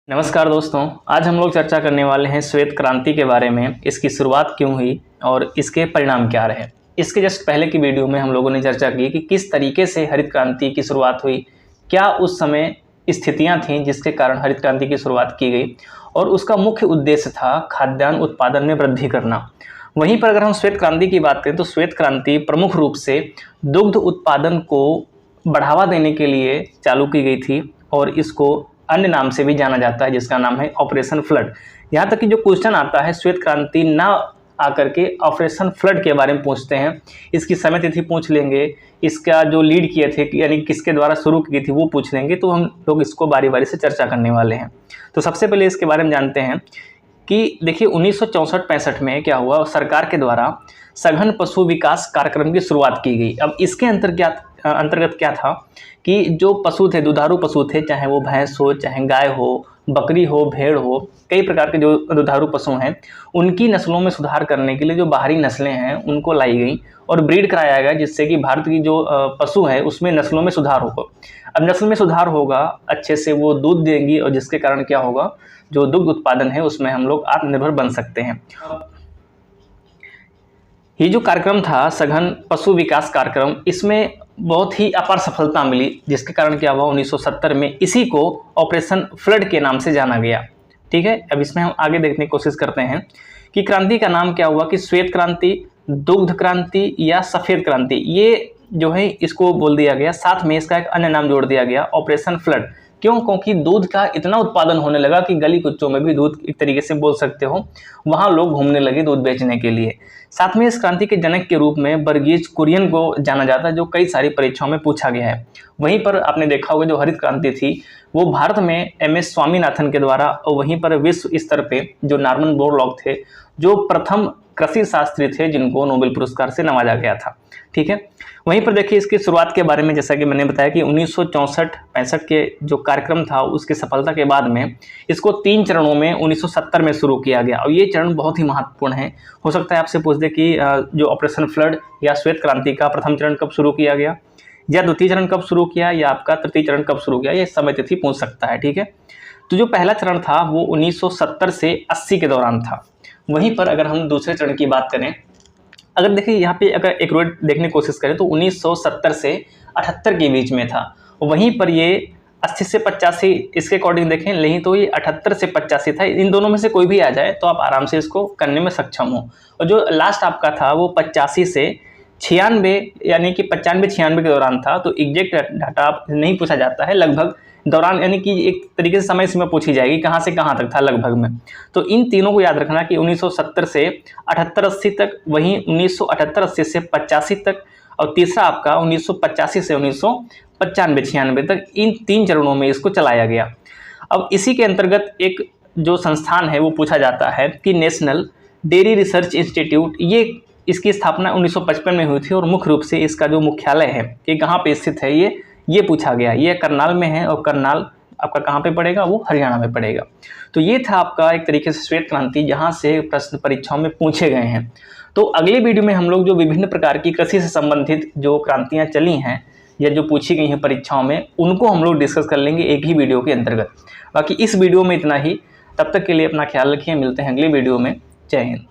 नमस्कार दोस्तों, आज हम लोग चर्चा करने वाले हैं श्वेत क्रांति के बारे में। इसकी शुरुआत क्यों हुई और इसके परिणाम क्या रहे। इसके जस्ट पहले की वीडियो में हम लोगों ने चर्चा की कि किस तरीके से हरित क्रांति की शुरुआत हुई, क्या उस समय स्थितियां थीं जिसके कारण हरित क्रांति की शुरुआत की गई और उसका मुख्य उद्देश्य था खाद्यान्न उत्पादन में वृद्धि करना। वहीं पर अगर हम श्वेत क्रांति की बात करें तो श्वेत क्रांति प्रमुख रूप से दुग्ध उत्पादन को बढ़ावा देने के लिए चालू की गई थी और इसको अन्य नाम से भी जाना जाता है जिसका नाम है ऑपरेशन फ्लड। यहाँ तक कि जो क्वेश्चन आता है श्वेत क्रांति ना आकर के ऑपरेशन फ्लड के बारे में पूछते हैं, इसकी समय तिथि पूछ लेंगे, इसका जो लीड किए थे यानी किसके द्वारा शुरू की थी वो पूछ लेंगे। तो हम लोग इसको बारी बारी से चर्चा करने वाले हैं। तो सबसे पहले इसके बारे में जानते हैं कि देखिए 1964-65 में क्या हुआ, सरकार के द्वारा सघन पशु विकास कार्यक्रम की शुरुआत की गई। अब इसके अंतर्गत क्या था कि जो पशु थे, दुधारू पशु थे, चाहे वो भैंस हो, चाहे गाय हो, बकरी हो, भेड़ हो, कई प्रकार के जो दुधारू पशु हैं उनकी नस्लों में सुधार करने के लिए जो बाहरी नस्लें हैं उनको लाई गई और ब्रीड कराया गया, जिससे कि भारत की जो पशु है उसमें नस्लों में सुधार होगा। अब नस्ल में सुधार होगा, अच्छे से वो दूध देंगी और जिसके कारण क्या होगा, जो दुग्ध उत्पादन है उसमें हम लोग आत्मनिर्भर बन सकते हैं। ये जो कार्यक्रम था सघन पशु विकास कार्यक्रम, इसमें बहुत ही अपार सफलता मिली, जिसके कारण क्या हुआ 1970 में इसी को ऑपरेशन फ्लड के नाम से जाना गया। ठीक है, अब इसमें हम आगे देखने की कोशिश करते हैं कि क्रांति का नाम क्या हुआ, कि श्वेत क्रांति, दुग्ध क्रांति या सफ़ेद क्रांति, ये जो है इसको बोल दिया गया। साथ में इसका एक अन्य नाम जोड़ दिया गया, ऑपरेशन फ्लड। क्यों? क्योंकि दूध का इतना उत्पादन होने लगा कि गली कुच्चों में भी दूध एक तरीके से बोल सकते हो, वहाँ लोग घूमने लगे दूध बेचने के लिए। साथ में इस क्रांति के जनक के रूप में वर्गीज कुरियन को जाना जाता है, जो कई सारी परीक्षाओं में पूछा गया है। वहीं पर आपने देखा होगा जो हरित क्रांति थी वो भारत में MS स्वामीनाथन के द्वारा, और वहीं पर विश्व स्तर पे जो नॉर्मन बोरलॉग थे, जो प्रथम कृषि शास्त्री थे जिनको नोबेल पुरस्कार से नवाजा गया था। ठीक है, वहीं पर देखिए इसकी शुरुआत के बारे में, जैसा कि मैंने बताया कि 1964-65 के जो कार्यक्रम था उसकी सफलता के बाद में इसको 3 चरणों में 1970 में शुरू किया गया। और ये चरण बहुत ही महत्वपूर्ण है। हो सकता है आपसे पूछ दे कि जो ऑपरेशन फ्लड या श्वेत क्रांति का प्रथम चरण कब शुरू किया गया, या द्वितीय चरण कब शुरू किया, या आपका तृतीय चरण कब शुरू किया, ये समय तिथि पूछ सकता है। ठीक है, तो जो पहला चरण था वो 1970 से 80 के दौरान था। वहीं पर अगर हम दूसरे चरण की बात करें, अगर देखिए यहाँ पे अगर एक रोड देखने की कोशिश करें तो 1970 से 78 के बीच में था। वहीं पर ये 80 से 85 इसके अकॉर्डिंग देखें, नहीं तो ये 78 से 85 था। इन दोनों में से कोई भी आ जाए तो आप आराम से इसको करने में सक्षम हो। और जो लास्ट आपका था वो 85 से 96 यानी कि 95-96 के दौरान था। तो एग्जैक्ट डाटा नहीं पूछा जाता है, लगभग दौरान, यानी कि एक तरीके से समय सीमा पूछी जाएगी कहाँ से कहाँ तक था लगभग में। तो इन तीनों को याद रखना कि 1970 से 78-80 तक, वहीं 1978-80 से 85 तक, और तीसरा आपका 1985 से 1995-96 तक, इन 3 चरणों में इसको चलाया गया। अब इसी के अंतर्गत एक जो संस्थान है वो पूछा जाता है कि नेशनल डेयरी रिसर्च इंस्टीट्यूट, ये इसकी स्थापना 1955 में हुई थी और मुख्य रूप से इसका जो मुख्यालय है ये कहाँ पे स्थित है, ये पूछा गया। ये करनाल में है और करनाल आपका कहाँ पे पड़ेगा, वो हरियाणा में पड़ेगा। तो ये था आपका एक तरीके से श्वेत क्रांति, जहाँ से प्रश्न परीक्षाओं में पूछे गए हैं। तो अगली वीडियो में हम लोग जो विभिन्न प्रकार की कृषि से संबंधित जो क्रांतियाँ चली हैं या जो पूछी गई हैं परीक्षाओं में, उनको हम लोग डिस्कस कर लेंगे एक ही वीडियो के अंतर्गत। बाकी इस वीडियो में इतना ही। तब तक के लिए अपना ख्याल रखिए, मिलते हैं अगली वीडियो में। जय हिंद।